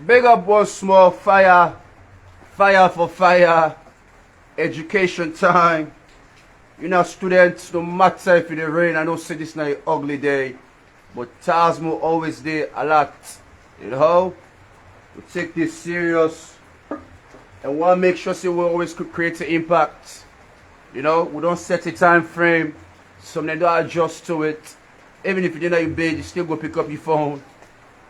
Big up once more, fire for fire, education time. You know, students, no matter if it rain, I don't say this now ugly day, but Tasmo always there a lot. You know, we take this serious and want to make sure we always could create an impact. You know, we don't set a time frame, some they don't adjust to it. Even if you didn't know your bed, you still go pick up your phone.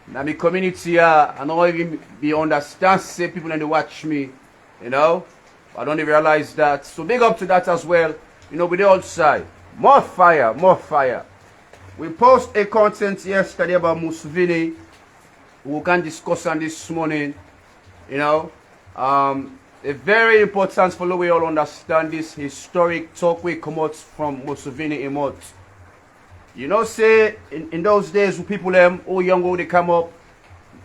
Now my community I don't even be understand say people when they watch me, you know. I don't even realize that. So big up to that as well. You know, with the outside. More fire, more fire. We post a content yesterday about Museveni. We can discuss on this morning. You know. A very important for we all understand this historic talk we come out from Museveni Uganda. You know, say in those days when people who young when they come up,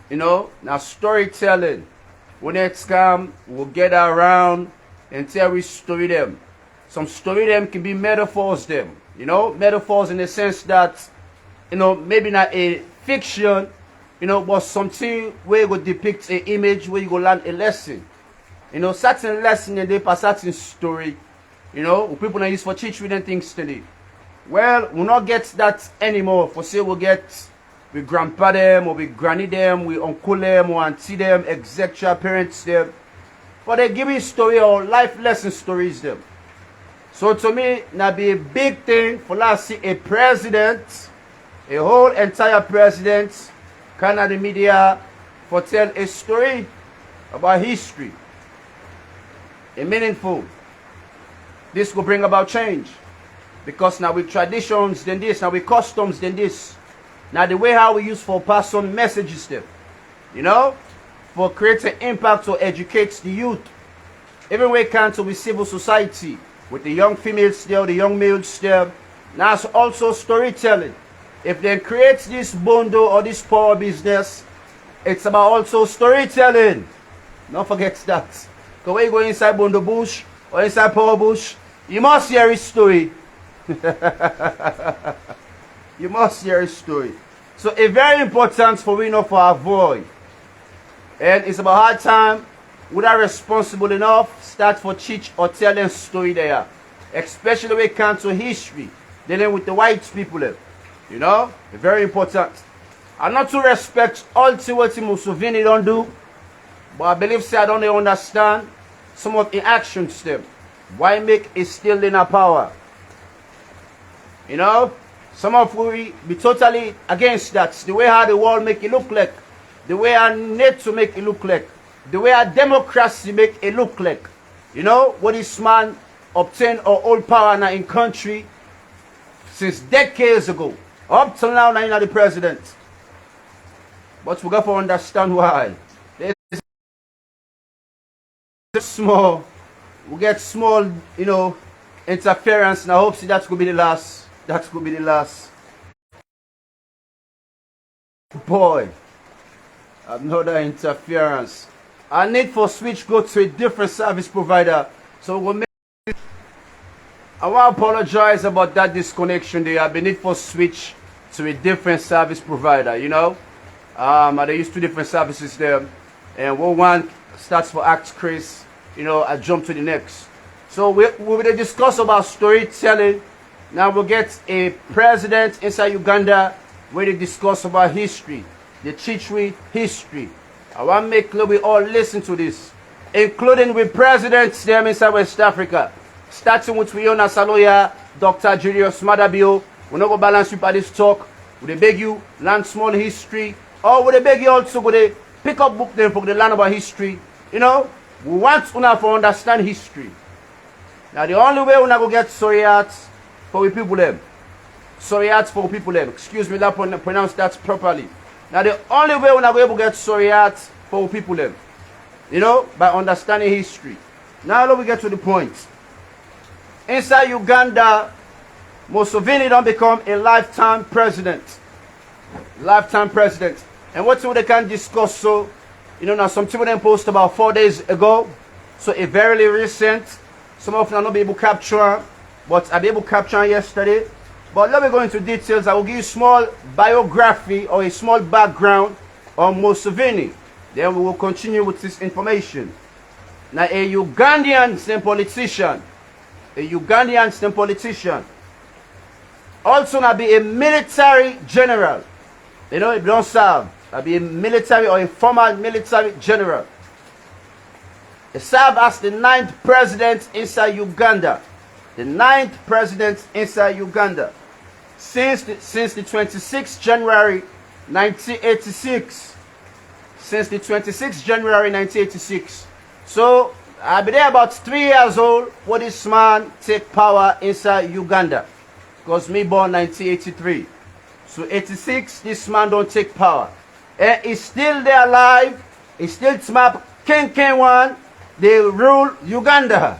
you know, now storytelling. When it's come, we'll get around and tell we story them. Some story them can be metaphors them. You know, metaphors in the sense that, you know, maybe not a fiction, you know, but something where you go depict an image where you go learn a lesson. You know, certain lesson and they pass certain story. You know, people not use for teach with them things today. Well, we'll not get that anymore. For say we'll get with grandpa them, or with granny them, with uncle them, or auntie them, etc. parents them. But they give me story or life lesson stories them. So to me, now be a big thing for us see a president, a whole entire president, kind of the media, for tell a story about history. A meaningful. This will bring about change. Because now with traditions, then this, now with customs, then this. Now the way how we use for pass on messages them. You know? For creating impact to educate the youth. Even when it comes to with civil society. With the young females there, the young males there. Now it's also storytelling. If they create this bundle or this power business, it's about also storytelling. Don't forget that. Because when you go inside bundle bush or inside power bush, you must hear his story. You must hear his story. So it's very important for we not to avoid. And it's about hard time without responsible enough start for teach or tell them story there. Especially when it comes to history. Dealing with the white people. You know? It's very important. And not to respect all what Museveni don't do. But I believe say I don't understand some of the actions them. Why make it still in our power? You know, some of we be totally against that. The way how the world make it look like. The way our need to make it look like. The way our democracy make it look like. You know, what this man obtained or old power now in country since decades ago. Up till now, now you're the president. But we got to understand why. There's small, we get small, you know, interference, and I hope that could be the last. That could be the last. Boy, another interference. I need for switch go to a different service provider. So we'll make. I want to apologize about that disconnection there. I need for switch to a different service provider. You know, they use two different services there, and one starts for Act Chris. You know, I jump to the next. So we will discuss about storytelling. Now we'll get a president inside Uganda where they discuss about history. They teach we history. I want to make sure we all listen to this. Including with presidents there inside West Africa. Starting with Fiona Saloya, Dr. Julius Madabio. We're not going to balance you by this talk. We beg you, learn small history. Or we beg you also go to pick up book them for the learn about history. You know, we want to understand history. Now the only way we're not going to get Soriat for we people them. Soriat for people them. Excuse me, that pronounce that properly. Now the only way we're not going to get Soriat for people them. You know, by understanding history. Now let me get to the point. Inside Uganda, Museveni don't become a lifetime president. Lifetime president. And what they can discuss so, you know, now some people then post about 4 days ago. So a very recent. Some of them not be able to capture, but I be able to capture yesterday. But let me go into details. I will give you a small biography or a small background on Museveni. Then we will continue with this information. Now, a Ugandan same politician, also now be a military general. You know, if you don't serve, be a military or a former military general. He served as the 9th president inside Uganda. The 9th president inside Uganda. Since the 26th January 1986. Since the 26th January 1986. So, I'll be there about 3 years old when this man take power inside Uganda. Because me born 1983. So 86, this man don't take power. And he's still there alive. He's still smart. King one. They rule Uganda.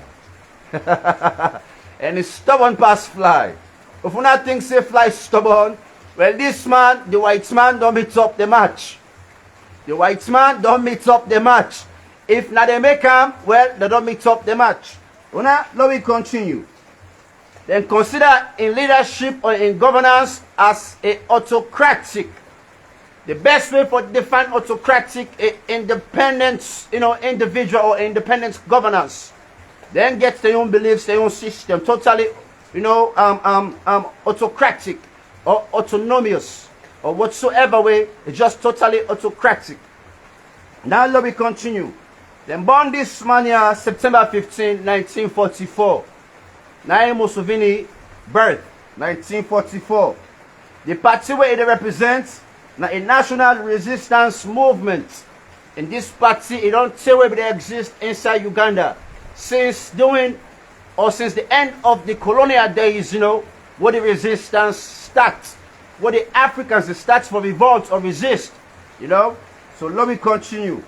And it's stubborn past fly. If you not think say fly stubborn, well this man, the white man don't meet up the match. The white man don't meet up the match. If not they make them, well, they don't meet up the match. Now, let me continue. Then consider in leadership or in governance as a autocratic. The best way for define autocratic is independent, individual or independent governance. Then get their own beliefs, their own system, totally, autocratic or autonomous or whatsoever way, it's just totally autocratic. Now let me continue. Then born this man here, September 15, 1944. Now Museveni birth, 1944. The party where it represents now a national resistance movement. In this party, it don't tell where they exist inside Uganda. Since the end of the colonial days, where the resistance starts. Where the Africans start for revolt or resist, So let me continue.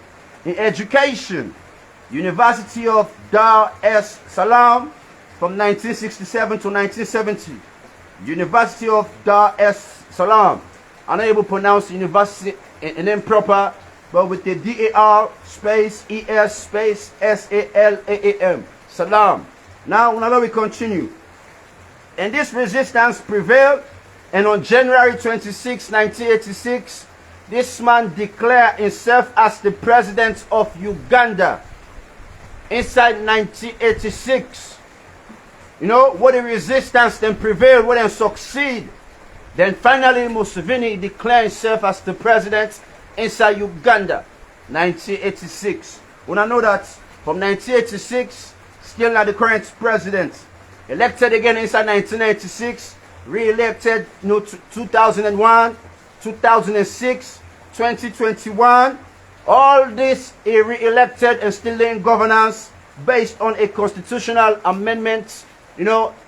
In education, University of Dar es Salaam from 1967 to 1970. University of Dar es Salaam. Unable to pronounce university in name proper, but with the DAR space ES space SALAAM. Salam. Now let me continue. And this resistance prevailed, and on January 26, 1986, this man declared himself as the president of Uganda. Inside 1986, what the resistance then prevailed, what then succeed. Then finally Museveni declared himself as the president inside Uganda, 1986. When I know that from 1986, still not the current president. Elected again inside 1996, re-elected 2001, 2006, 2021. All this is re-elected and still in governance based on a constitutional amendment,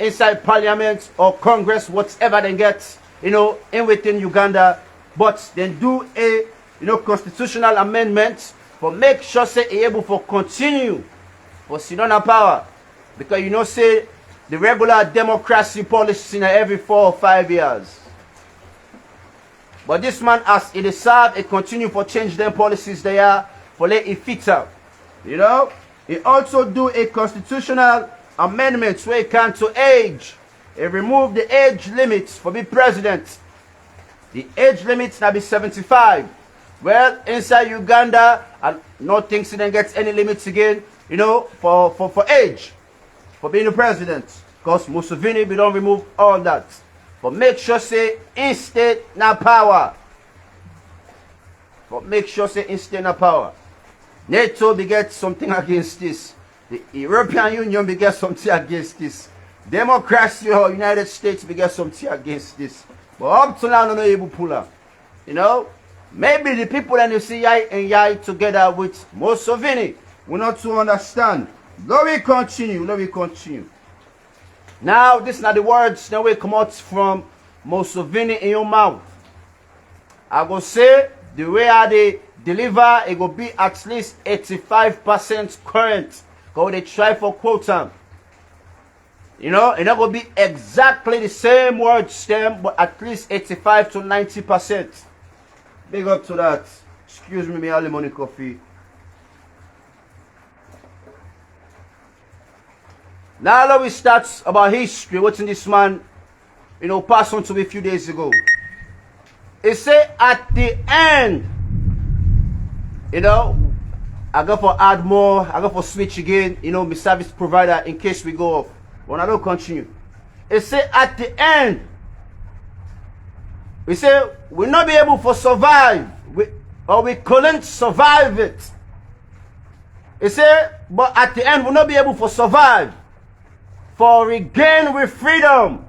inside parliament or Congress, whatever they get, in within Uganda. But then do a, constitutional amendment for make sure say able for continue for sit on power. Because say the regular democracy policy in every 4 or 5 years. But this man as it is served, it continue for change them policies they are for let it fit out. He also do a constitutional amendment where it can to age. It remove the age limits for be president. The age limits now be 75. Well, inside Uganda, I don't think so then gets any limits again, for age, for being the president. Because Museveni, we don't remove all that. But make sure say instate na power. But make sure say instate na power. NATO we get something against this. The European Union we get something against this. Democracy or United States we get something against this. But up to now, no able to pull up. Maybe the people that you see Yai and Yai together with Museveni will not to understand. Let me continue. Now, this is not the words that will come out from Museveni in your mouth. I go say, the way they deliver, it will be at least 85% current. Because they try for quota. It's not going to be exactly the same word stem, but at least 85 to 90%. Big up to that. Excuse me, early morning coffee. Now let me start about history. What's in this man, passed on to me a few days ago. It say at the end You know, I go for add more, I go for switch again, you know, my service provider in case we go off. When I don't continue. It say at the end, we say we'll not be able to survive, we couldn't survive it. It say, but at the end we'll not be able to survive, for regain with freedom.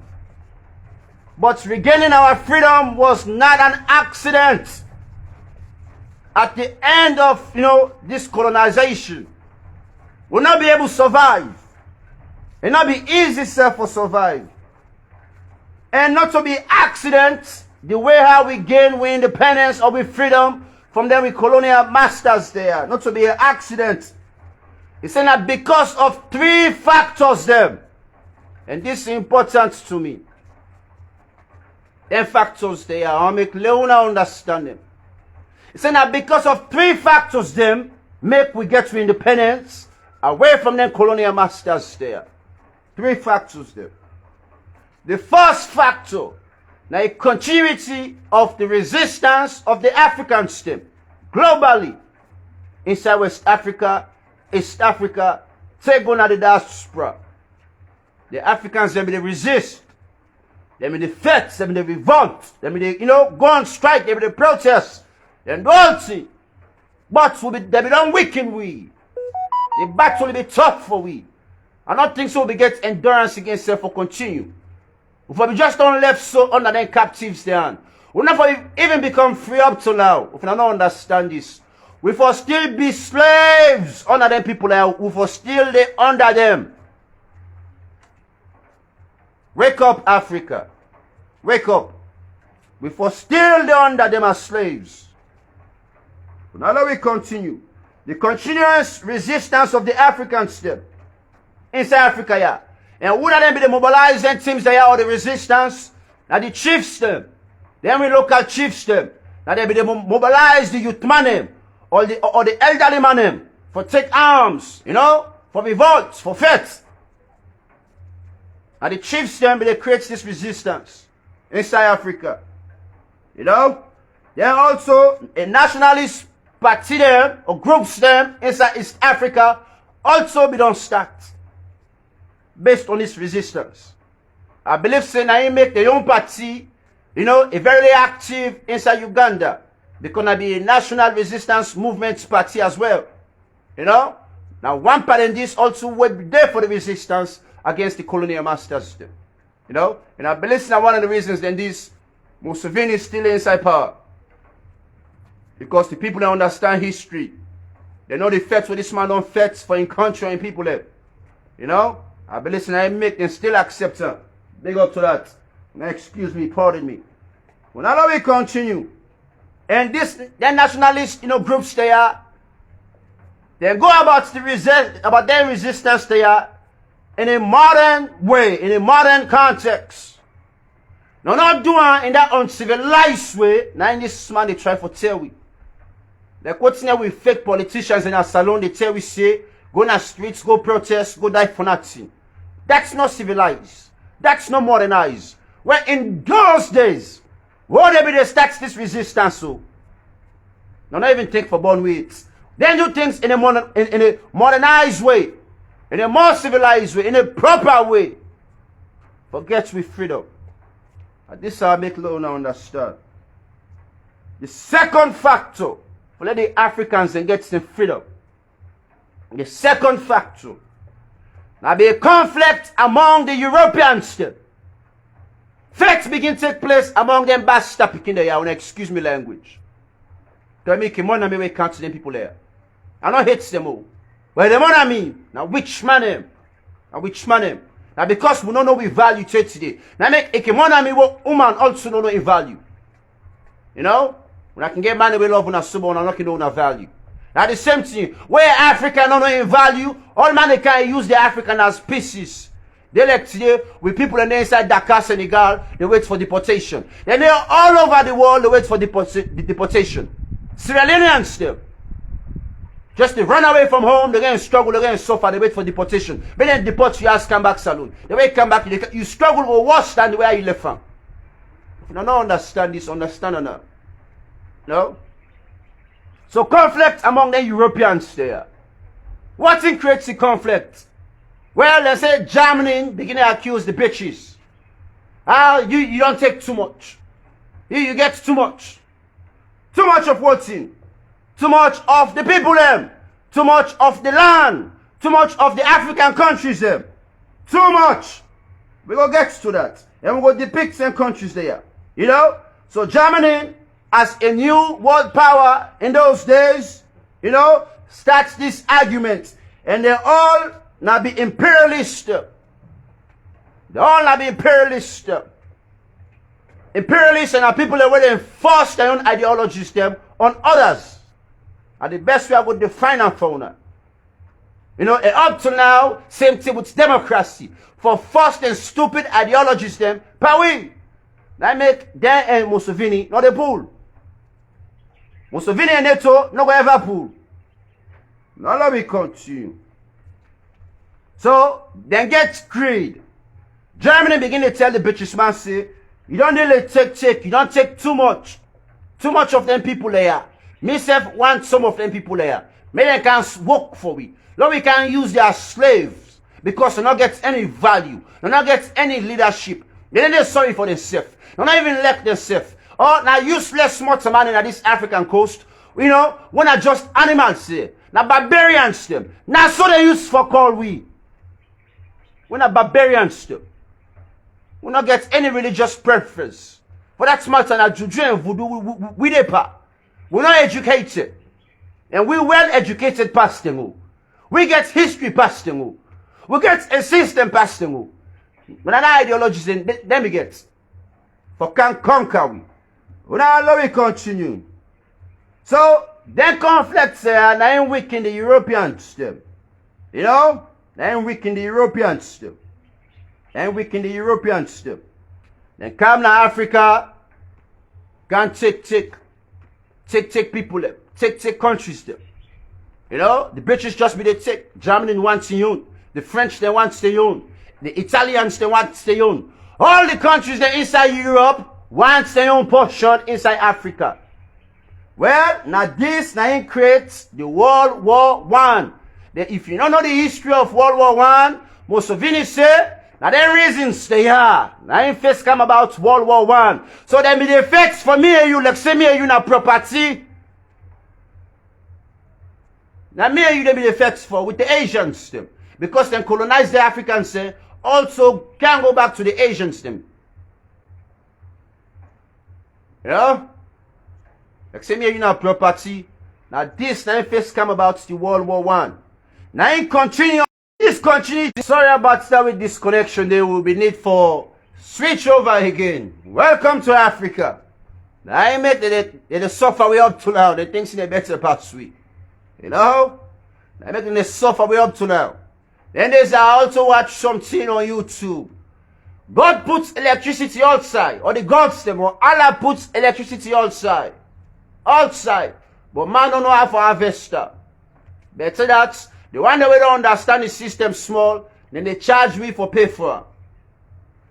But regaining our freedom was not an accident. At the end of, you know, this colonization, we'll not be able to survive. It'll not be easy self to survive. And not to be accident, the way how we gain with independence or with freedom from them with colonial masters there. Not to be an accident. It's saying that because of 3 factors them. And this is important to me. Them factors there, I'll make Leona understand them. It's saying that because of 3 factors them, make we get to independence away from them colonial masters there. 3 factors there. The first factor, now a continuity of the resistance of the African stem globally inside West Africa, East Africa, take on the diaspora. The Africans, they resist. They fight, they revolt, they go on strike, they protest. Then don't see. But they be done weaken we. The battle will be tough for we. I don't think so we get endurance against self for continue. If we just don't left so under them captives there. We never even become free up to now. If I don't understand this. We for still be slaves under them people there. We for still they under them. Wake up, Africa. Wake up. We for still they under them as slaves. Now let we continue. The continuous resistance of the Africans there. Inside Africa, yeah. And would them be the mobilizing teams there or the resistance? Now the chiefs them. Then we local chiefs them. Now they be the mobilize the youth man them. Or the elderly man them. For take arms, for revolt, for faith. And the chiefs them be they create this resistance. Inside Africa. Then also a nationalist party them or groups them inside East Africa also be done start based on this resistance. I believe saying I make their own party, a very active inside Uganda. They're gonna be a national resistance movement party as well. Now one part in this also will be there for the resistance against the colonial masters. And I believe that one of the reasons then this Museveni is still inside power. Because the people don't understand history. They know the facts what this man don't facts for in country and people there. I believe I make them still accept her. Big up to that. Now excuse me, pardon me. Well, now we continue. And then nationalist, groups there, they go about their resistance there in a modern way, in a modern context. Now not doing in that uncivilized way. Now in this man they try to tell we. Like what's now with fake politicians in our salon, they tell we say, go in the streets, go protest, go die for nothing. That's not civilized. That's not modernized. Well, in those days, whatever they start this resistance, so now not even take for born with. Then do things in a modernized way, in a more civilized way, in a proper way. Forget with freedom. And this I make Lona understand. The second factor for let the Africans and get some freedom. The second factor. Now be a conflict among the Europeans. Facts begin to take place among them bastard picking there. I want to excuse me language. Tell me money me we count to them people there. I don't hate them all. But the money I mean. Now which man them? Now which man them? Now because we don't know we value trade today. Now make a money me what woman also don't know in value. When I can get money we love on a sub on I'm not know no value. Now the same thing. Where Africa don't know in value, all man they can use the African as pieces. They like today with people in inside Dakar, Senegal, they wait for deportation. Then they are all over the world, they wait for deportation. Sierra Leoneans still. Just they run away from home, they're going to struggle, they're going to suffer, they wait for deportation. When they deport you, ask come back saloon. The way you come back, you struggle with worse than the way you left from. If you don't understand this, understand or not? No? So conflict among the Europeans there. What thing creates the conflict? Well, let's say Germany begin to accuse the bitches. You don't take too much. You get too much. Too much of what thing? Too much of the people them. Too much of the land. Too much of the African countries them. Too much. We go get to that. And we go depict some countries there. You know? So Germany, as a new world power in those days, you know, starts this argument. And they all now be imperialist. They all now be imperialist. Imperialists and our people that will enforce their own ideologies them on others. And the best way I would define them for now. You know, up to now, same thing with democracy. For forced and stupid ideologies them, but we. That make them and Museveni not a pool. Museveni and NATO not going ever pool. Now let me continue. So, then get greed. Germany begin to tell the bitches man say, you don't really take, you don't take too much. Too much of them people there. Myself want some of them people there. Maybe they can work for we. No, we can use their slaves. Because they don't get any value. They don't get any leadership. They don't sorry for themselves. They don't even like themselves. Oh, now useless smart man in this African coast. You know, when are just animals there. Now barbarians them. Now so they use for call we. When are barbarians them. We not get any religious preference. For that matter, now juju and voodoo, we we're not educated. And we well educated past them. We get history past them. We get a system past them. But an ideologies then we get. For can conquer we. Now let me continue. So then conflicts now weaken the Europeans them. You know? Now weaken the Europeans them. And weaken the Europeans them. Then come to Africa, can take people them. Take countries them. You know, the British just be they take. Germany wants to own. The French they want to own. The Italians they want to own. All the countries that inside Europe want their own portion inside Africa. Well, now this now creates the World War I. If you don't know the history of World War I, Museveni say, now the reasons they are. Now in first come about World War I. So there be the effects for me and you, like say me and you na property. Now me and you there be the effects for with the Asians them. Because they colonize the Africans also can go back to the Asians them. You know? Like say me and you na property. Now this now first come about the World War I. Now in continue. This continuity. Sorry about that with this connection. There will be need for switch over again. Welcome to Africa. Now I make they suffer way up to now. They think they better pass we. You know? I make them suffer way up to now. Then there's also watch something on YouTube. God puts electricity outside. Or the gods them. Or Allah puts electricity outside. Outside. But man don't know how to harvest that. Better that. The one that we don't understand the system small, then they charge me for pay for it.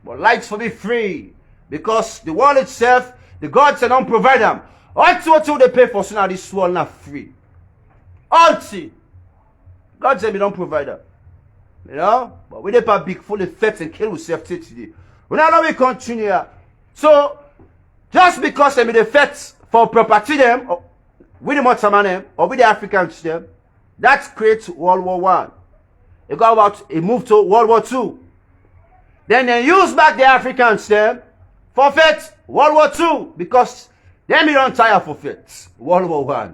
But lights for me free. Because the world itself, the gods don't provide them. All they pay for, so now this world not free. All God said we don't provide them. You know? But we don't big full effects and kill yourself today. We now let me continue. So, just because they made effects for property them, or with the Museveni or with the Africans them, that creates World War I. It got about it moved to World War II. Then they use back the Africans there for fight World War II because then we don't tire for fight World War I.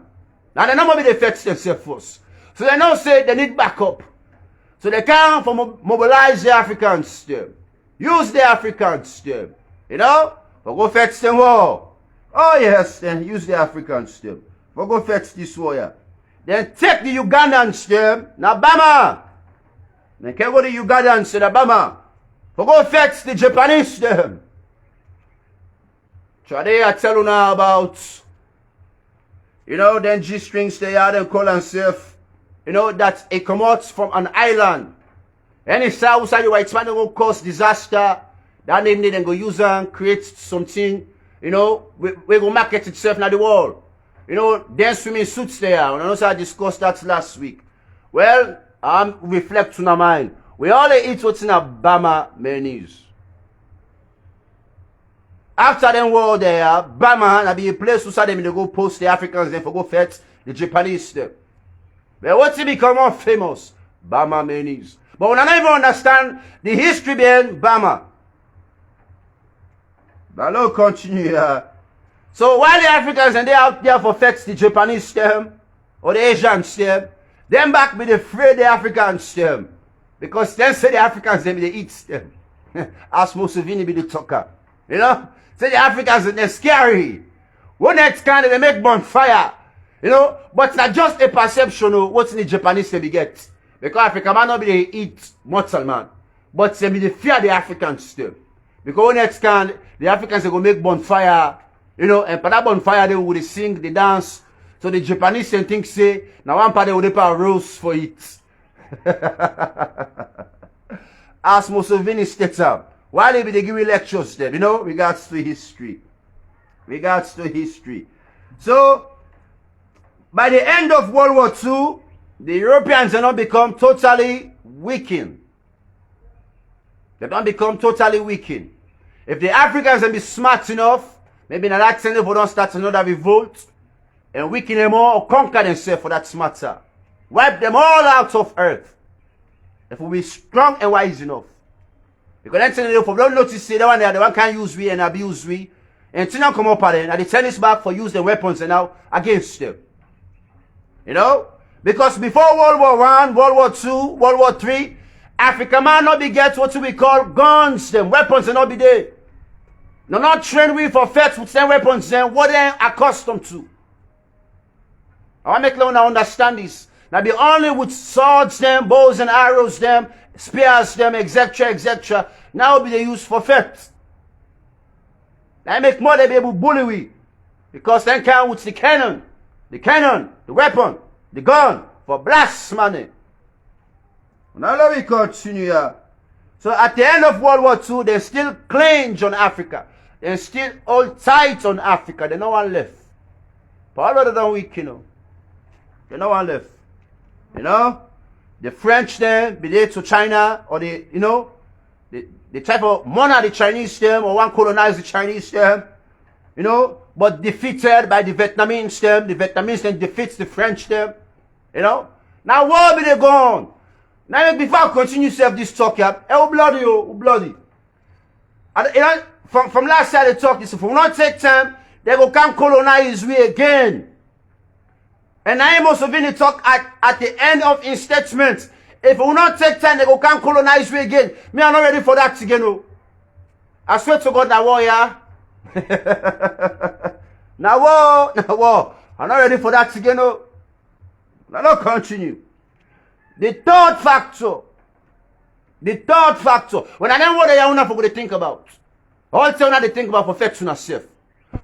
Now they know maybe they fight themselves first. So they now say they need backup. So they can mobilize the Africans there. Use the Africans there. You know? For go fight them war. Oh yes, then use the Africans there. For go fight this war, yeah. Then take the Ugandans there, na Bama. Then can go the Ugandans to the Bama. For go fetch the Japanese there. Today I tell you now about, you know, then G-strings they are, then call themselves, you know, that it comes from an island. Any south side, you are expanding, will cause disaster. That name they then go use and create something, you know, we go market itself now the world. you know, them swimming suits there. And I know I discussed that last week. Well, reflect to my mind. We all eat what's in a Bama menus. After them war there, Bama, na be a place to them to go post the Africans, then for go fetch the Japanese them. But what's it become more famous? Bama menus. But when I don't even understand the history behind Bama. But let's continue here. So while the Africans and they out there for fetch the Japanese stem or the Asian stem, them back be afraid the African stem. Because then say the Africans them they eat stem. As Museveni be the talker. You know? Say the Africans they're scary. When next kind they make bonfire. You know? But it's not just a perception of what's in the Japanese they get. Because Africa might not be they eat mortal man. But they be the fear the Africans still. Because when next kind the Africans they go make bonfire. You know, and for that bonfire they would sing, they dance. So the Japanese and think say, now one part they would put a rose for it. As Museveni states up, while they be they give lectures there, you know, regards to history. Regards to history. So, by the end of World War II, the Europeans have not become totally weakened. They don't become totally weakened. If the Africans can be smart enough, maybe in that time they don't start another revolt and weaken them all or conquer themselves for that matter. Wipe them all out of earth. If we be strong and wise enough. Because then if we don't notice the one there, the one can use we and abuse we. And till now come up at them, and they turn this back for use the weapons and now against them. You know? Because before World War I, World War II, World War III, Africa might not be get what we call guns, them weapons and not be there. No, not trained we for fetch with them weapons them, what they're accustomed to. I want to make them understand this. Now be only with swords them, bows and arrows them, spears them, etc., etc. Now be they used for fetch. Now make more they be able to bully we. Because then count with the cannon, the weapon, the gun, for blast money. Now let me continue here. So at the end of World War II, they still clinch on Africa. They still hold tight on Africa. There's no one left. But all of them weak, you know. There's no one left. You know? The French there, be there to China, or the, you know, the type of monarch the Chinese them, or one colonize the Chinese them, you know, but defeated by the Vietnamese them. The Vietnamese then defeats the French them, you know. Now war be they gone. Now before I continue to have this talk here, bloody, bloody. And, you know, from last time they talked this, if we not take time, they go come colonize we again. And I Museveni talk at the end of his statement. If we not take time, they go come colonize we again. Me, I'm not ready for that again. No. I swear to God, now war, yeah. Now war. I'm not ready for that again. No. Now don't continue. The third factor. When I know what they are not going to think about. All time they think about perfection yourself.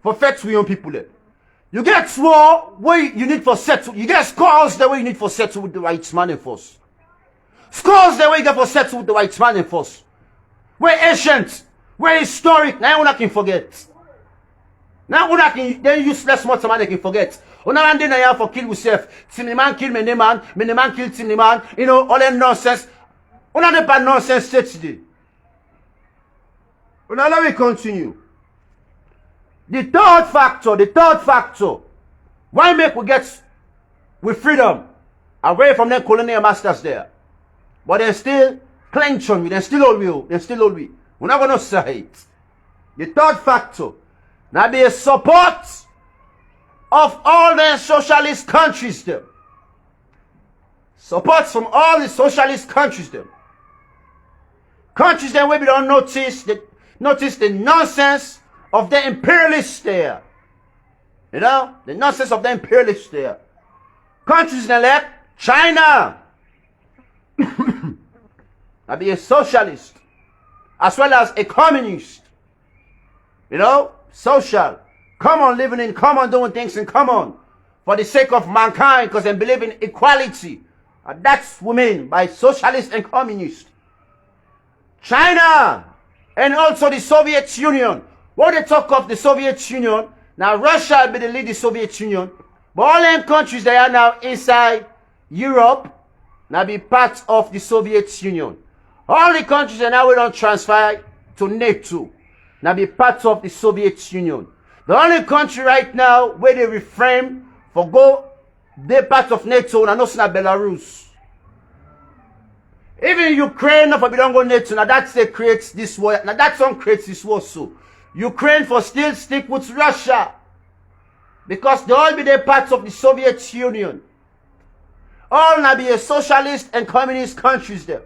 Perfect young people there. You get war where you need for settle. You get scores the way you need for settle with the white man in force. Scores the way you get for settle with the white man in force. We're ancient. We're historic. Now you can forget. Now you can then useless much man they can forget. Una man dey na for kill yourself. Timmy man kill many man kill Timmy man. You know all that nonsense. Una dey bad nonsense state today. Now let me continue. The third factor. Why make we get with freedom away from them colonial masters there? But they still clench on me. They still hold me. We're not gonna say it. The third factor. Now be a support of all the socialist countries there. Support from all the socialist countries there. Countries there where we don't notice the nonsense of the imperialists there. You know? The nonsense of the imperialists there. Countries like China. Now be a socialist. As well as a communist. You know? Social. Come on living in, come on doing things and come on. For the sake of mankind, because they believe in equality. And that's what we mean by socialist and communist. China. And also the Soviet Union. When they talk of the Soviet Union, now Russia will be the lead the Soviet Union. But all them countries that are now inside Europe, now be part of the Soviet Union. All the countries that now we don't transfer to NATO, now be part of the Soviet Union. The only country right now where they refrain for go, they part of NATO, and also Belarus. Even Ukraine, if we don't go NATO, now that's what creates this war. Now that's what creates this war. So Ukraine for still stick with Russia, because they all be the parts of the Soviet Union. All now be a socialist and communist countries there.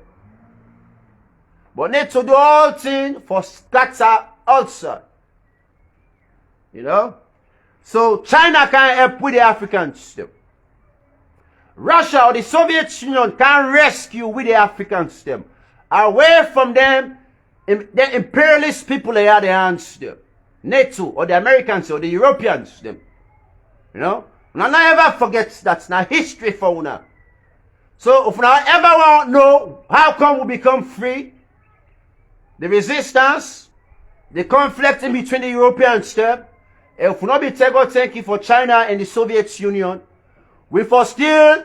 But NATO do all thing for scatter also. You know? So China can help with the Africans still. Russia or the Soviet Union can rescue with the Africans them. Away from them, the imperialist people they are the hands them. NATO or the Americans or the Europeans them. You know? Now never forget that's not history for una. So if we ever want to know how come we become free, the resistance, the conflict in between the Europeans them, if we not be thank for China and the Soviet Union, we for still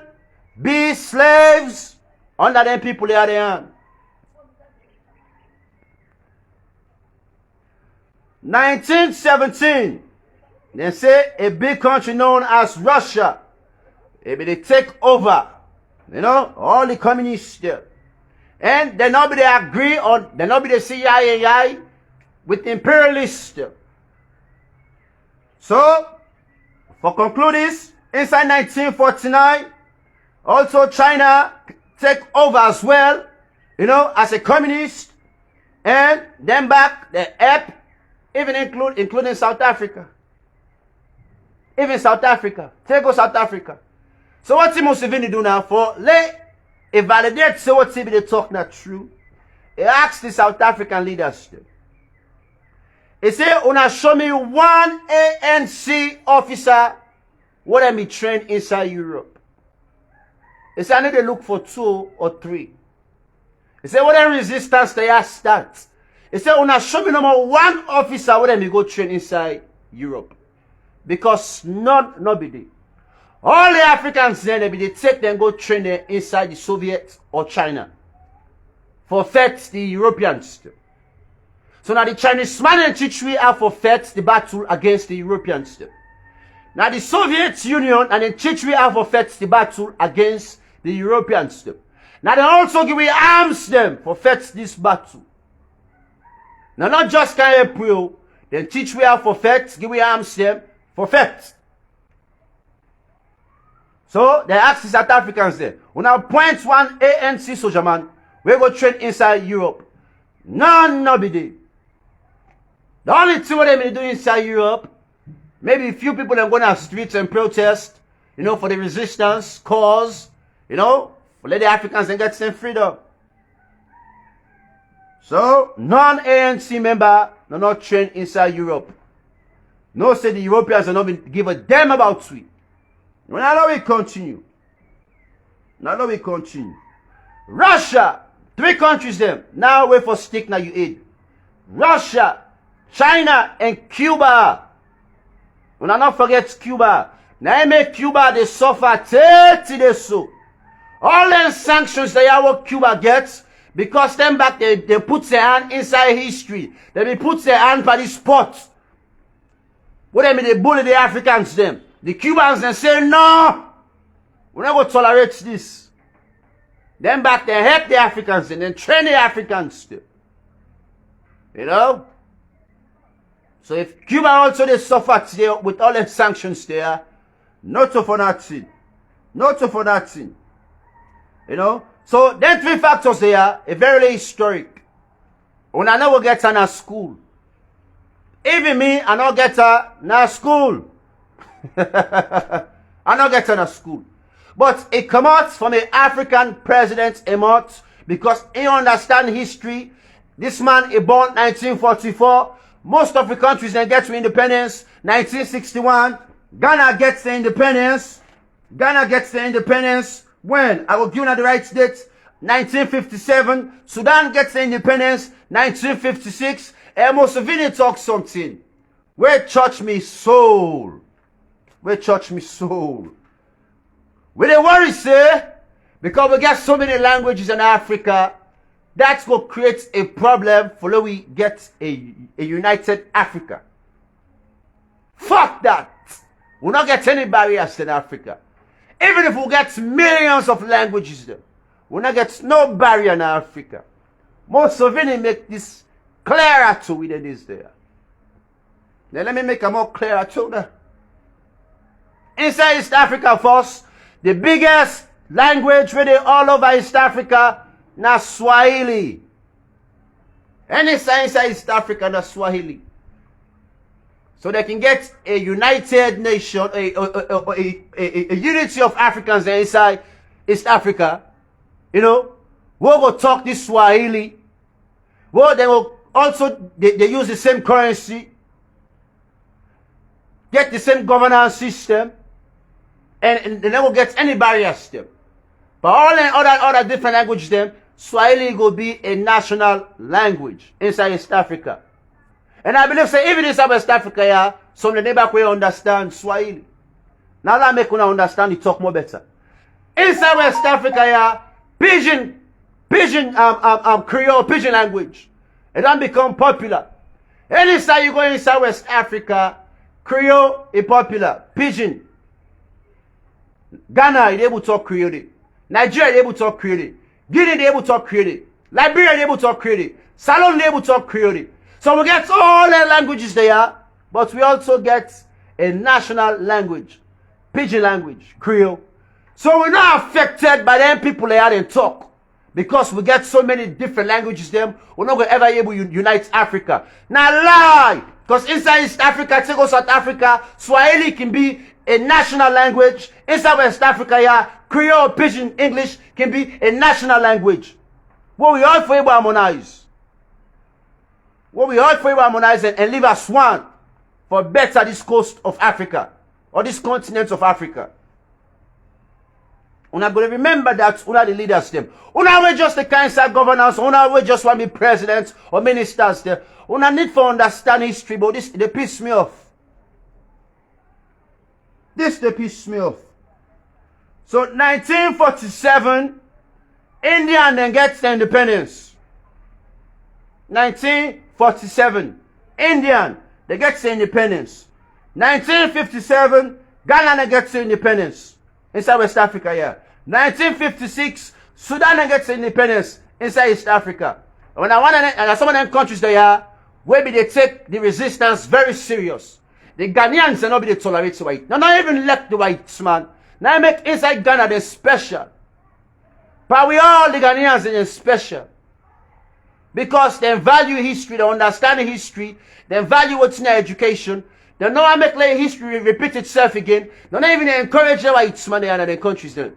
be slaves under them people they are there. 1917, they say a big country known as Russia, they take over, you know, all the communists there. And they not be they agree or they not be the CIA with imperialists there. So, for conclude this, inside 1949, also China take over as well, you know, as a communist, and then back the help, even including South Africa. Even South Africa. Take go South Africa. So what Museveni do now for let it validate so what they talk not true. He asked the South African leaders. He say, "Una show me one ANC officer what I be trained inside Europe." He say, "I need to look for 2 or 3." He say, "What resistance they are start?" He say, "Una show me number 1 officer what I be go train inside Europe." Because nobody. All the Africans then they take them go train them inside the Soviet or China. For fight the Europeans. So now the Chinese man and Chichwi are for fight the battle against the Europeans. Now the Soviet Union and the Chichwi are for fight the battle against the Europeans. Now they also give arms them for fight this battle. Now not just can April, then Chichwi are for fight, give arms them for fight. So they ask the South Africans there, we now point 1 ANC soldier man, we go train inside Europe. Nobody. The only thing what they do inside Europe, maybe a few people are going to streets and protest, you know, for the resistance cause, you know, for let the Africans and get some freedom. So non-ANC member do not train inside Europe. No say the Europeans are not been give a damn about it. Now we continue. Russia, 3 countries them. Now wait for stick now you aid. Russia, China, and Cuba. We not forget Cuba. Now I make Cuba they suffer 30 days so. All them sanctions they are what Cuba gets because them back they put their hand inside history. They put their hand by the spot. What they mean they bully the Africans them. The Cubans then say no. We're not going to tolerate this. Then back they help the Africans and then train the Africans still. You know? So if Cuba also they suffer today with all the sanctions there, not for nothing. You know? So then 3 factors there are very historic. When I know we get in a school. Even me, I not get in school. I not get in a school. But it comes out from an African president Emot because he understand history. This man is born 1944. Most of the countries then get to independence 1961. Ghana gets the independence. When? I will give you the right date. 1957. Sudan gets the independence 1956. And Museveni talks something. Where touch me soul. We touch me soul. We dey worry, say, because we get so many languages in Africa, that's going to create a problem for we get a united Africa. Fuck that. We'll not get any barriers in Africa. Even if we get millions of languages there, we'll not get no barrier in Africa. Museveni make this clearer to we than is there. Now let me make it more clearer to them. Inside East Africa first, the biggest language really all over East Africa, na Swahili. And inside East Africa, na Swahili. So they can get a united nation, a unity of Africans inside East Africa. You know, we'll go talk this Swahili. Well, they will also, they use the same currency, get the same governance system, and they never get any barriers to them. But all the other different languages, them, Swahili will be a national language inside East Africa. And I believe, say, even inside West Africa, yeah, some of the neighbors will understand Swahili. Now that make una understand, you talk more better. Inside West Africa, yeah, Pidgin Creole, Pidgin language. It don't become popular. And inside you go inside West Africa, Creole is popular. Pidgin. Ghana is able to talk Creole. Nigeria is able to talk Creole. Guinea is able to talk Creole. Liberia is able to talk Creole. Salon is able to talk Creole. So we get all the languages there, but we also get a national language, Pidgin language, Creole. So we're not affected by them people there and talk. Because we get so many different languages them, we're not going to ever be able to unite Africa. Now lie! Because inside East Africa, take South Africa, Swahili can be a national language. Inside West Africa, yeah, Creole, Pidgin, English can be a national language. What we all for able to harmonize. What we all for able to harmonize and live as one for better this coast of Africa or this continent of Africa. Una going to remember that una the leaders them. Una we just the kind of governance. Una we just want to be presidents or ministers there. Una need for understand history, but this they piss me off. This they piss me off. So 1947, India then gets the independence. 1947, Indian they get the independence. 1957, Ghana then gets the independence inside West Africa. Yeah. 1956, Sudan gets independence inside East Africa. When I want to, some of them countries there, where they take the resistance very serious. The Ghanaians are not be tolerate the white. No, not even let the whites, man. Now I make inside Ghana they special. But we all the Ghanaians are special. Because they value history, they understand history, they value what's in their education. They know I make like history repeat itself again. They don't even encourage the whites, man, in their countries then.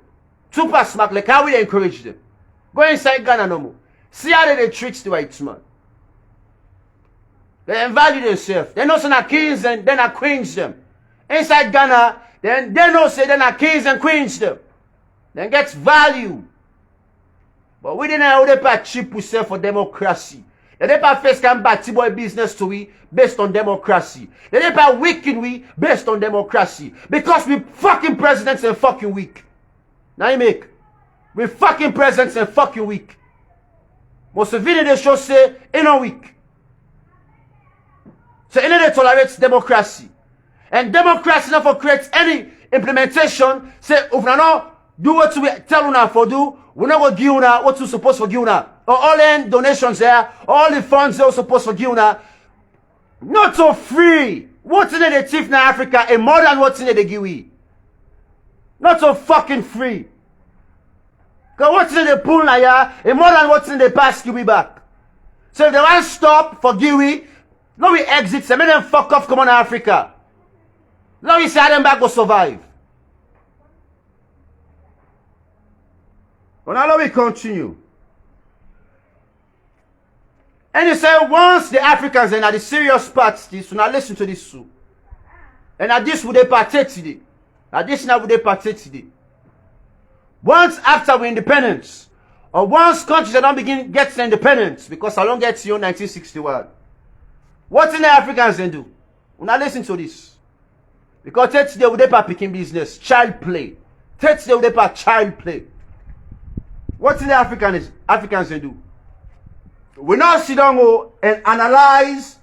Super smart, like how we encourage them. Go inside Ghana no more. See how they treat the whites, man. They value themselves. They know some are kings and then are queens them. Inside Ghana, then they know say then are kings and queens them. Then gets value. But we didn't know how they pay cheap we sell for democracy. They didn't pay first can batty boy business to we based on democracy. They didn't pay weaken we based on democracy. Because we fucking presidents and fucking weak. Now you make. We fucking presidents and fucking weak. Museveni they show say in a week. So in they tolerate democracy. And democracy never creates any implementation. Say if we not do what we tell una for do, we're not gonna give una what we supposed to give una. Or all the donations there, all the funds they're supposed to give una. Not so free. What's in the thief in Africa and more than what's in the give we. Not so fucking free. Because what's in the pool now, yeah, and more than what's in the past, you be back. So if they want to stop for Giwi, no we exit, so make them fuck off, come on Africa. Now we say them back will survive. But now we continue. And you say once the Africans and the serious parts, this, so now listen to this too. And at this would they partake today. At this now would they partake today. Once after we independence, or once countries that don't begin get their independence, because I don't get to you 1961. What in the Africans then do? Now listen to this. Because today we dey picking business, child play. Today we dey child play. What in the Africans they do? We now sit down and analyze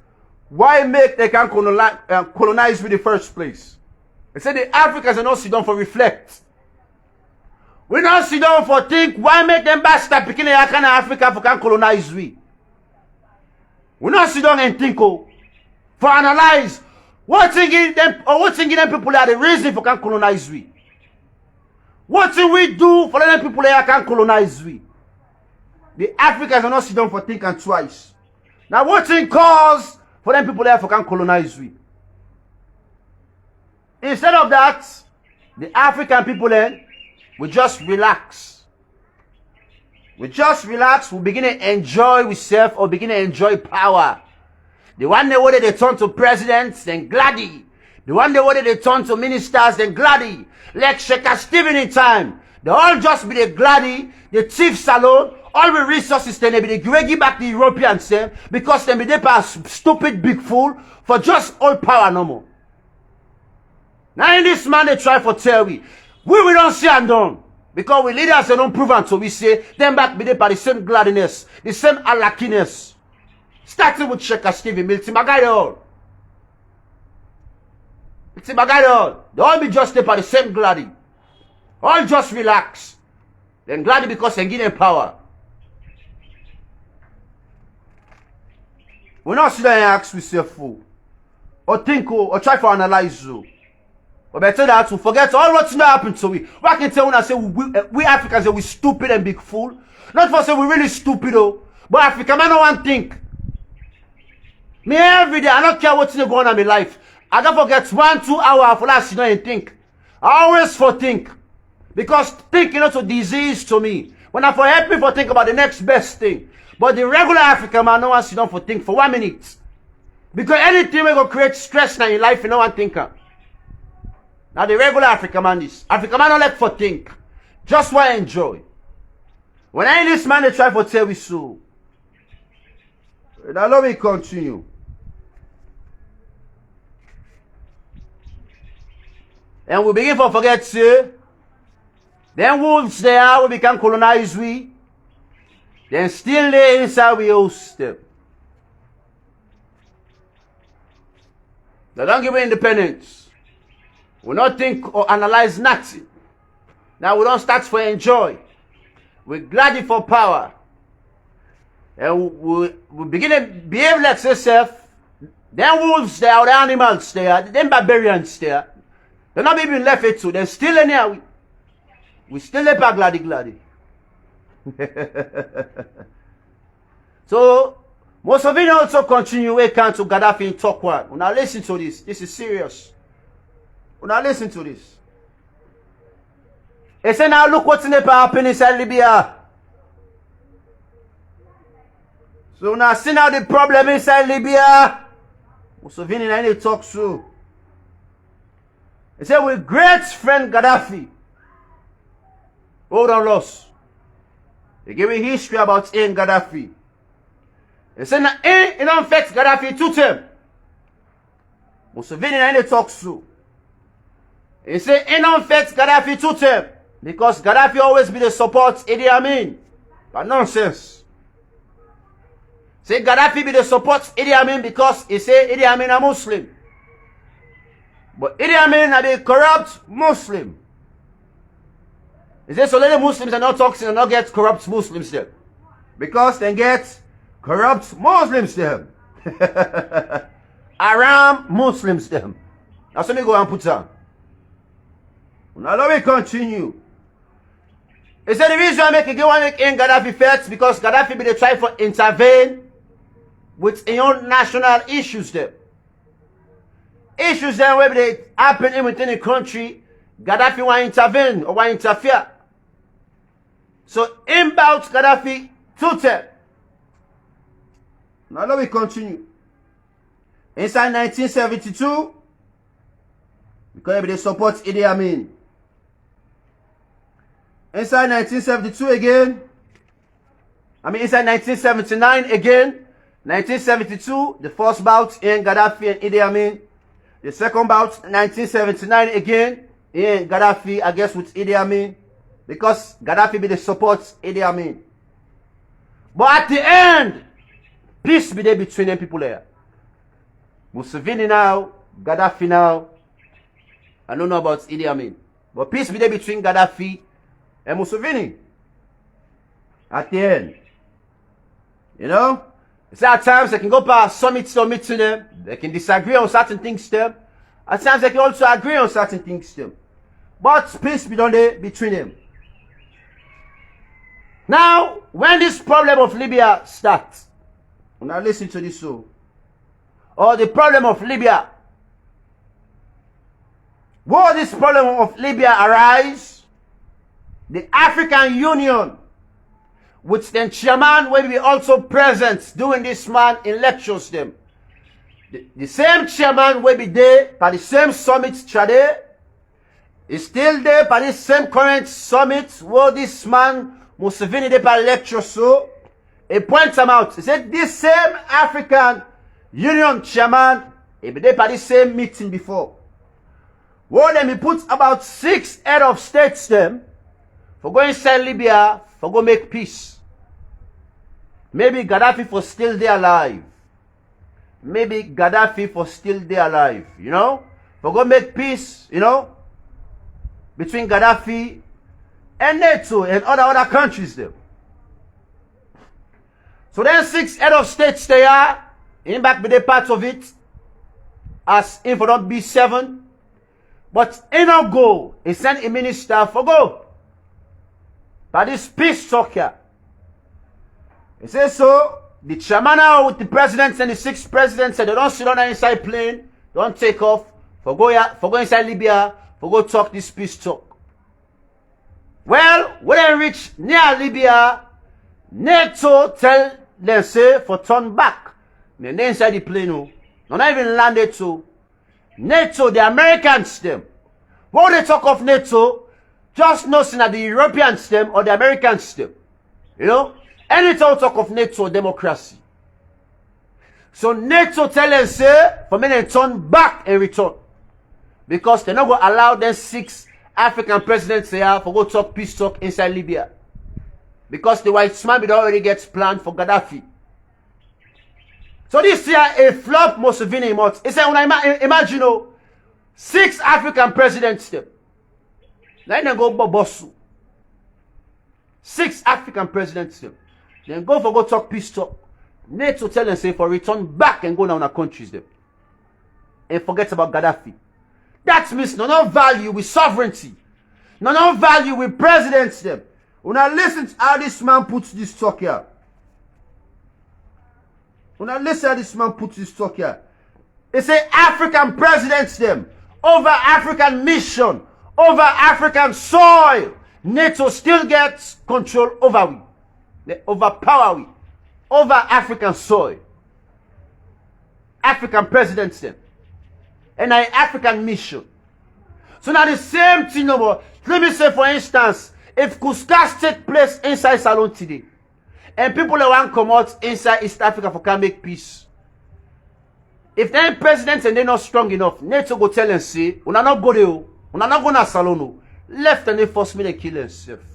why make they can colonize with the first place. They say the Africans are not sit down for reflect. We now sit down for think why make them bastard picking the Africa for can colonize we. We now sit down and think for analyze what thinking them people are the reason for can colonize we. What do we do for them people that can colonize we? The Africans are not sit down for thinking twice. Now what thing cause for them people that can colonize we? Instead of that, the African people then we just relax. We just relax, we begin to enjoy ourselves or begin to enjoy power. The one day where they turn to presidents, then gladdy. The one day where they turn to ministers, then gladdy. Like Sheikh Stephen in time. They all just be the gladdy, the thief salon, all the resources then they be the give back the Europeans them because they be the stupid big fool for just all power no more. Now in this man they try for tell we don't see and done. Because we leaders they don't prove and so we say them back be there by the same gladdiness, the same alakiness. Starting with Sheikh Stephen, Milty Magayol. Milty Magayol. They all be just there by the same gladdy. All just relax. Then gladdy because they give them power. We not sit there and ask we say fool. Or think or try to analyze you. But better that to forget all what's not happened to we. What I can tell when I say we Africans say we stupid and big fool. Not for say we really stupid though. But Africa man no one think. Me every day, I don't care what's going on in my life. I don't forget 1-2 hours for last and think. I always for think. Because thinking not a disease to me. When I for help me for think about the next best thing. But the regular African man no one sit down for think for 1 minute. Because anything will go create stress in your life, you no one think. Now the regular African man is. African man don't like for think. Just want to enjoy. When I this man they try for tell me so. Now let me continue. And we begin to forget say. Then wolves there we become colonize we. Then still lay inside we host them. They don't give me independence. We not think or analyze nothing. Now we don't start for enjoy. We're glad for power. And we begin to behave like ourselves. Then wolves there, the animals there, then barbarians there. They're not even left it to. They're still in here. We still live gladdy. So Museveni also continue we can to Gaddafi in talk one. Now listen to this. This is serious. Now listen to this. He said now look what's in the happening inside Libya. So now see now the problem inside Libya. Museveni now he talks through. He said with great friend Gaddafi. Hold on loss. They give me history about Gaddafi. They say now it don't affect Gaddafi to them. Museveni now he talks through. He say it don't affect Gaddafi to them. Because Gaddafi always be the support Idi Amin. But nonsense. Say Gaddafi be the support Idi Amin because he say Idi Amin a Muslim. But Idi Amin are the corrupt Muslim. He says so many Muslims are not toxic and not get corrupt Muslims there. Because they get corrupt Muslims them. Aram Muslims them. Now let me go and put down. Now let me continue. He said the reason I make in Gaddafi first because Gaddafi be the try for intervene with his own national issues there. Issues there where they happen within the country, Gaddafi want intervene or want interfere. So inbound Gaddafi to them. Now let me continue. Inside 1972, because they support Idi Amin. Inside 1972 again. Inside 1979 again. 1972, the first bout in Gaddafi and Idi Amin. The second bout, 1979 again, in Gaddafi, I guess with Idi Amin, because Gaddafi be the support Idi Amin. But at the end, peace be there between them people there. Museveni now, Gaddafi now. I don't know about Idi Amin. But peace be there between Gaddafi and Museveni. At the end. You know? It's at times they can go past summit to them. They can disagree on certain things to them. At times they can also agree on certain things to them. But peace be done there between them. Now, when this problem of Libya starts, now listen to this so. Or the problem of Libya. Where this problem of Libya arise, the African Union, which then chairman will be also present during this man in lectures them. The same chairman will be there for the same summit today. Is still there for this same current summit where this man Museveni there for lecture so. He points them out. He said this same African Union chairman he be there for the same meeting before. Where then he put about 6 head of states them for going inside Libya for go make peace. Maybe Gaddafi for still there alive. Maybe Gaddafi for still there alive, you know? For go make peace, you know? Between Gaddafi and NATO and other countries there. So then 6 head of states they are. In back be the part of it. As if for not be 7. But in a go, he sent a minister for go. But this peace talk here. He says so, the chairman now with the presidents and the 6 presidents said they don't sit on the inside plane, don't take off, for go inside Libya, for go talk this peace talk. Well, when they reach near Libya, NATO tell them say for turn back. They inside the plane, no, not even landed to. NATO, the Americans them. When they talk of NATO, just nothing that the Europeans them or the Americans them. You know? Anytime talk of NATO democracy. So NATO tell them say for me to turn back and return. Because they're not going to allow them 6 African presidents here for go talk peace talk inside Libya. Because the white man already gets planned for Gaddafi. So this year a flop Museveni month. He said when I imagine 6 African presidents them. Then they go Bobosu. 6 African presidents them. Then go talk peace talk. NATO tell them say for return back and go down our countries them. And forget about Gaddafi. That means no value with sovereignty. No value with presidents them. When I listen to how this man puts this talk here. When I listen to how this man puts this talk here. They say African presidents them. Over African mission. Over African soil. NATO still gets control over we. They overpower we. Over African soil. African presidents them. And an African mission. So now the same thing over. Let me say for instance, if Kuskas take place inside Salon today, and people want to come out inside East Africa for can make peace. If them presidents and they're not strong enough, NATO go tell and say, we are not go there, we are not going to Salon. Left and they force me to kill themselves.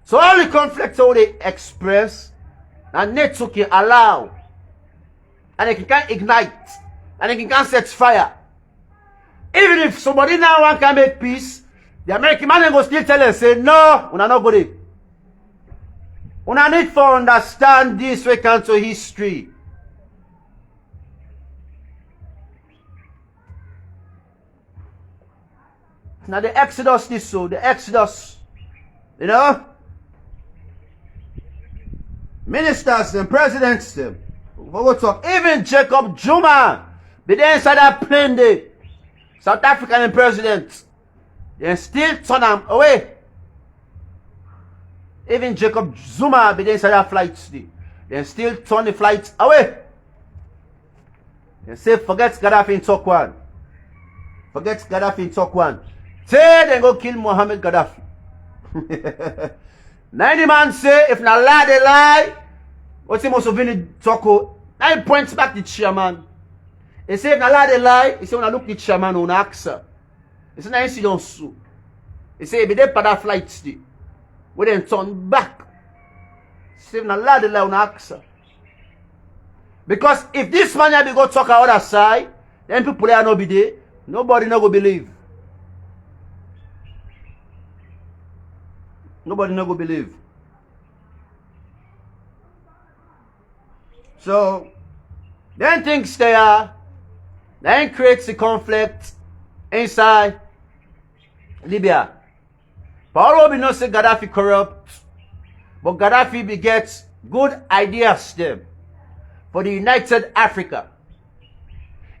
So all the conflicts all they express, and NATO can allow, and they can ignite, and they can set fire. Even if somebody now can make peace, the American man go still tell and say, no, we are not good. We need to understand this way to history. Now the Exodus this so, the Exodus, you know, ministers and presidents them, talk. Even Jacob Zuma, be there inside that plane there, South African president, they still turn them away. Even Jacob Zuma be there inside that flight today, they still turn the flight away. They say forget Gaddafi in talk one. Forget Gaddafi in talk one. Say they go kill Muhammad Gaddafi. 90 man say if na lie they lie. What's the Museveni talk? 9 points back the chairman. He say if na lie they lie, he say when I look the chairman on axa. He say na he don't sue. He say if they pay that flight still, we then turn back. He say if na lie they lie on axa. Because if this man here be go talk on the other side, then people there no be there, nobody no go believe. Nobody no go believe. So then things there, then creates the conflict inside Libya. Paolo be not say Gaddafi corrupt, but Gaddafi begets good ideas them for the United Africa.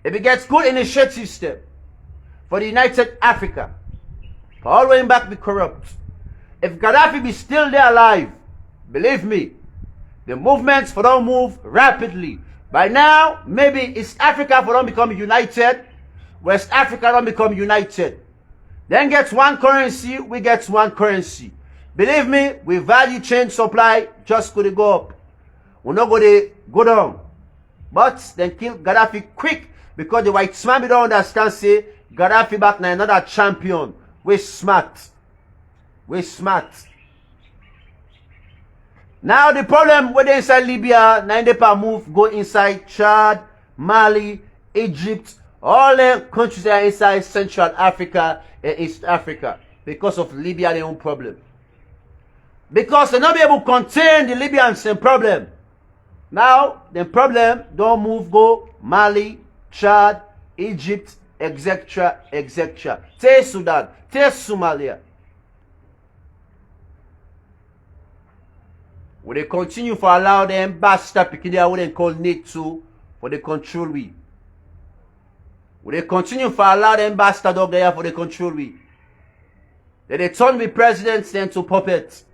It begets good initiatives them for the United Africa. Paolo going back be corrupt. If Gaddafi be still there alive, believe me, the movements for don't move rapidly. By now, maybe East Africa for don't become united, West Africa don't become united. Then gets one currency, we get one currency. Believe me, we value chain supply just could go up. We're not going to go down. But then kill Gaddafi quick because the white man don't understand say Gaddafi back now another champion. We're smart. We're smart. Now the problem with inside Libya, 90% move go inside Chad, Mali, Egypt, all the countries that are inside Central Africa and East Africa because of Libya their own problem. Because they not be able to contain the Libyans same problem. Now the problem don't move go Mali, Chad, Egypt, etc. etc. Take Sudan, take Somalia. Will they continue for allow them bastard picking their what they call NATO for the control we? Will they continue for allow them bastard up there for the control we? Then they turn the presidents then to puppets.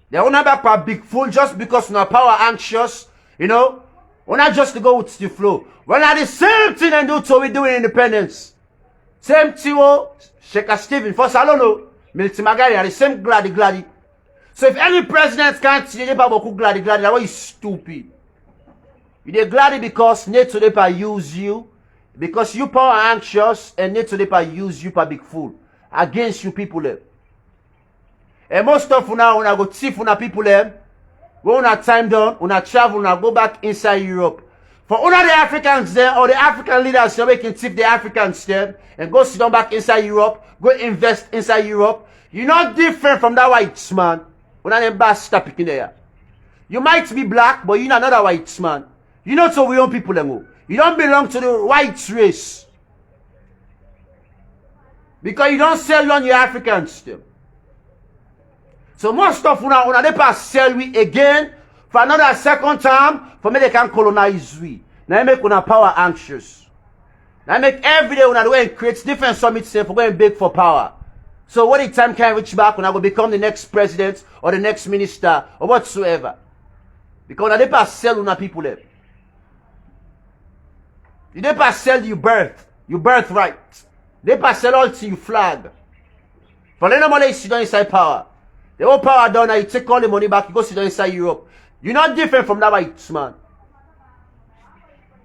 They will not back for a big fool just because we are power anxious, you know. We're not just to go with the flow. We're not the same thing and do so we do in independence. Same thing, Sheikh Stephen. First, I don't know. Milty Magari are the same glady. So if any president can't see the glady, that way is stupid. You're glady because NATO they use you, because you power anxious and NATO they use you for big fool against you people there. And most of you now when I go thief on people there, when una time done, una travel, una go back inside Europe. For all the Africans there or the African leaders so we can thief the Africans there and go sit down back inside Europe, go invest inside Europe. You're not different from that white man. You might be black, but you're not another white man. You're not so we own people anymore. You don't belong to the white race. Because you don't sell on your Africans still. So most of una they pass sell we again for another second time for me they can colonize we. Now make una power anxious. Now make every day una the way creates different summits for going big for power. So when the time can reach back when I will become the next president or the next minister or whatsoever. Because they pass sell on people there. They pass sell your birthright. They pass sell all to your flag. For the normal you sit down inside power. The whole power down and you take all the money back, you go sit down inside Europe. You're not different from that white man.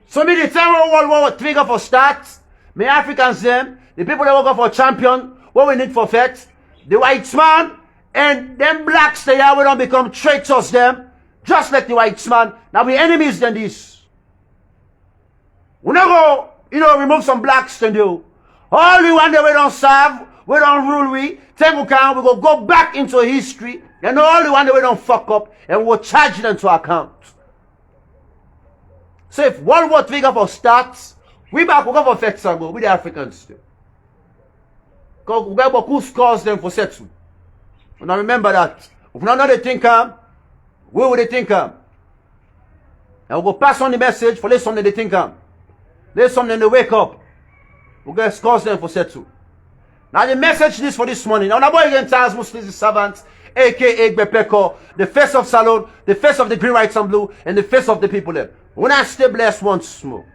So me the time World War III go for start, me Africans them, the people that will go for champion. What we need for fact, the white man and them blacks they are, we don't become traitors them, just like the white man. Now we enemies than this. We not go, remove some blacks than do. All we want that we don't serve, we don't rule we go back into history, and all the one that we don't fuck up, and we'll charge them to account. So if World War III go for starts, we back will go for facts and go with the Africans too. Because we got who scores them for settle. Now remember that. If we don't know the think we will the think And we'll go pass on the message for let something they think let something they wake up. We'll get scores them for settle. Now the message this for this morning. Now the boy again tells Muslims servants, aka Gbepeko, the face of Salon, the face of the green, white, and blue, and the face of the people there. When I stay blessed once more.